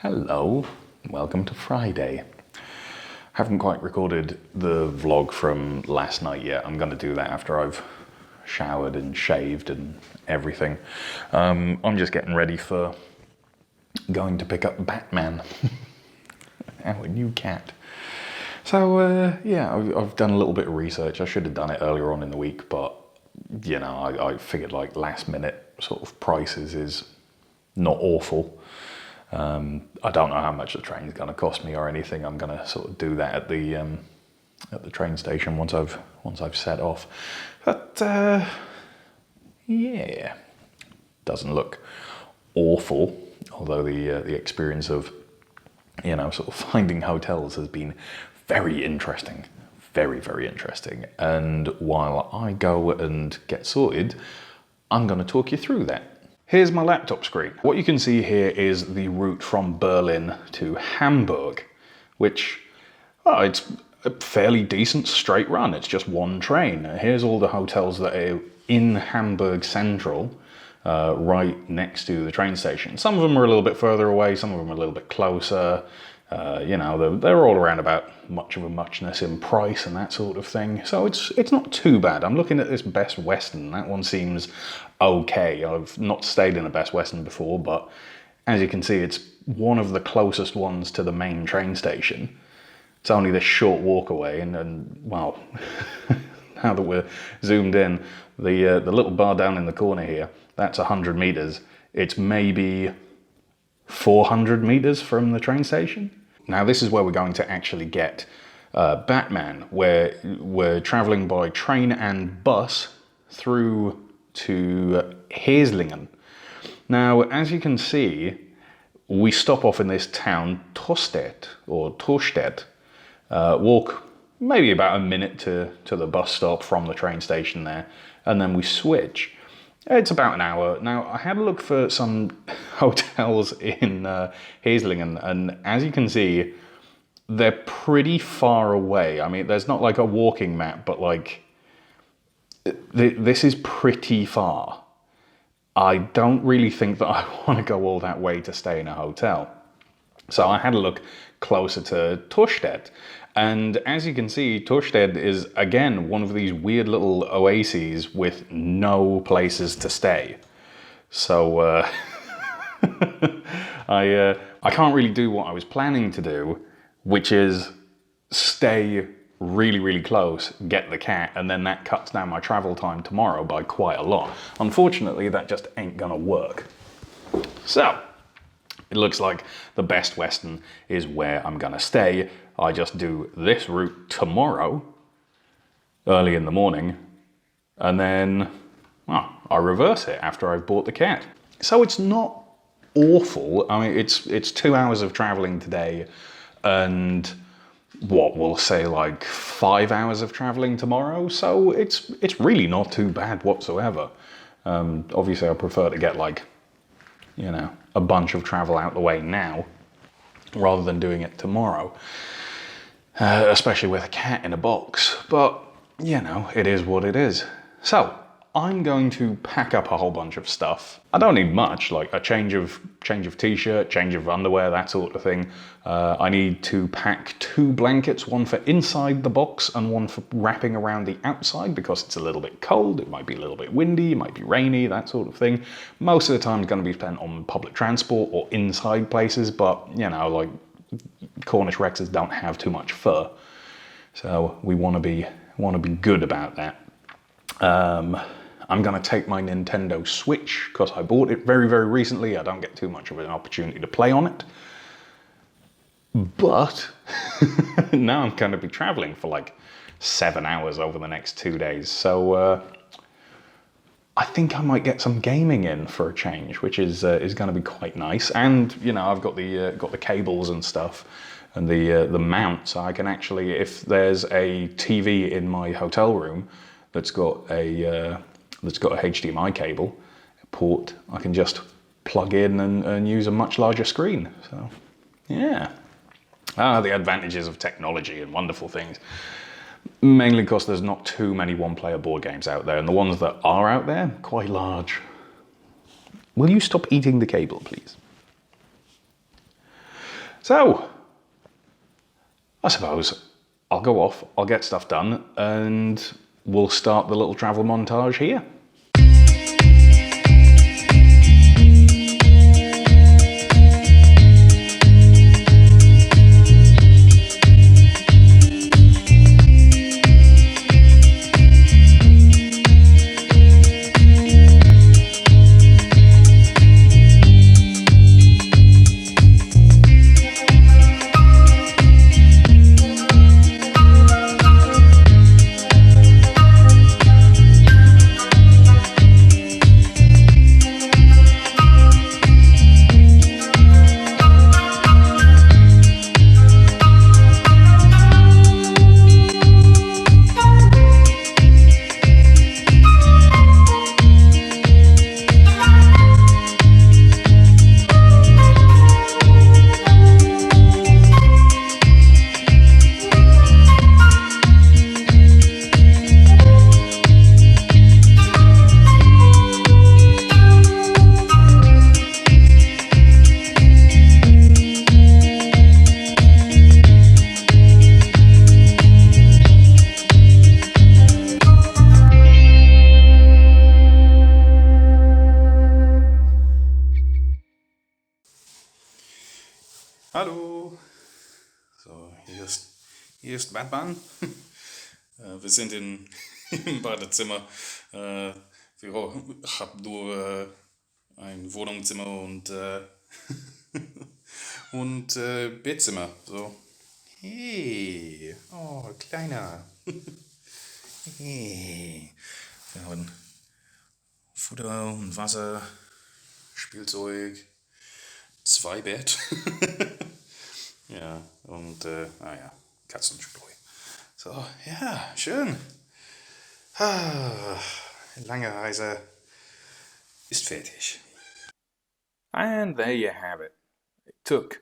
Hello, welcome to Friday. Haven't quite recorded the vlog from last night yet. I'm going to do that after I've showered and shaved and everything. I'm just getting ready for going to pick up Batman, our new cat. So yeah, I've done a little bit of research. I should have done it earlier on in the week, but you know, I figured like last minute sort of prices is not awful. I don't know how much the train's going to cost me or anything. I'm going to sort of do that at the train station once I've set off. But yeah, doesn't look awful. Although the experience of sort of finding hotels has been very interesting, very interesting. And while I go and get sorted, I'm going to talk you through that. Here's my laptop screen. What you can see here is the route from Berlin to Hamburg, which, it's a fairly decent straight run. It's just one train. Here's all the hotels that are in Hamburg Central, right next to the train station. Some of them are a little bit further away, some of them are a little bit closer. They're all around about much of a muchness in price and that sort of thing. So it's not too bad. I'm looking at this Best Western. That one seems okay. I've not stayed in a Best Western before, but as you can see, it's one of the closest ones to the main train station. It's only this short walk away, and well, now that we're zoomed in, the little bar down in the corner here, that's 100 meters. It's maybe 400 meters from the train station. Now this is where we're going to actually get Batman, where we're traveling by train and bus through to Heeslingen. Now, as you can see, we stop off in this town, Torstedt, walk maybe about a minute to the bus stop from the train station there, and then we switch. It's about an hour. Now, I had a look for some hotels in Heeslingen, and as you can see, they're pretty far away. I mean, there's not like a walking map, but like, this is pretty far. I don't really think that I want to go all that way to stay in a hotel. So I had a look closer to Torstedt. And as you can see, Torstedt is, again, one of these weird little oases with no places to stay. So I can't really do what I was planning to do, which is stay really close, get the cat, and then that cuts down my travel time tomorrow by quite a lot. Unfortunately, that just ain't gonna work. So it looks like the Best Western is where I'm gonna stay. I just do this route tomorrow, early in the morning, and then, well, I reverse it after I've bought the cat. So it's not awful. I mean, it's 2 hours of traveling today, and what we'll say like 5 hours of traveling tomorrow. So it's really not too bad whatsoever. Obviously, I prefer to get like, a bunch of travel out the way now, rather than doing it tomorrow. Especially with a cat in a box, but it is what it is. So I'm going to pack up a whole bunch of stuff. I don't need much, like a change of t-shirt, change of underwear, that sort of thing. I need to pack 2 blankets, one for inside the box and one for wrapping around the outside, because it's a little bit cold, it might be a little bit windy, it might be rainy, that sort of thing. Most of the time it's going to be spent on public transport or inside places, but like Cornish Rexes don't have too much fur, so we want to be good about that. I'm going to take my Nintendo Switch because I bought it very recently. I don't get too much of an opportunity to play on it, but now I'm going to be traveling for like 7 hours over the next 2 days, so I think I might get some gaming in for a change, which is going to be quite nice. And I've got the cables and stuff, and the mount, so I can actually, if there's a TV in my hotel room that's got a HDMI cable port, I can just plug in and use a much larger screen. So yeah, the advantages of technology and wonderful things. Mainly because there's not too many one-player board games out there, and the ones that are out there, quite large. Will you stop eating the cable, please? So, I suppose I'll go off, I'll get stuff done, and we'll start the little travel montage here. Hallo, so hier ist Batman. Wir sind im Badezimmer. Ich habe nur ein Wohnzimmer und Bettzimmer. So. Hey, oh, Kleiner. Hey. Wir haben Futter und Wasser, Spielzeug, 2 Bett. Ja, und, Katzenstreu. So, ja, schön. Lange Reise ist fertig. And there you have it. It took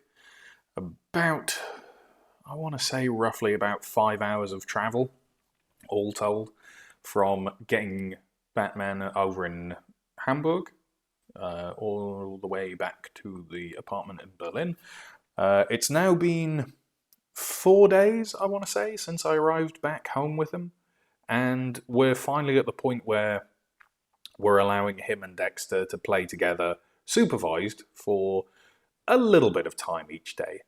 about, I want to say roughly about 5 hours of travel, all told, from getting Batman over in Hamburg all the way back to the apartment in Berlin. It's now been 4 days, I want to say, since I arrived back home with him, and we're finally at the point where we're allowing him and Dexter to play together, supervised, for a little bit of time each day.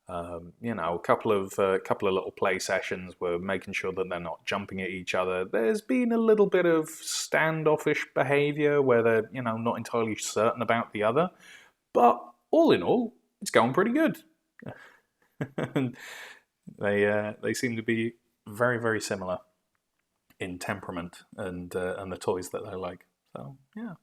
A couple of little play sessions. We're making sure that they're not jumping at each other. There's been a little bit of standoffish behaviour where they're not entirely certain about the other, but all in all, it's going pretty good. They seem to be very, very similar in temperament and the toys that they like. So yeah.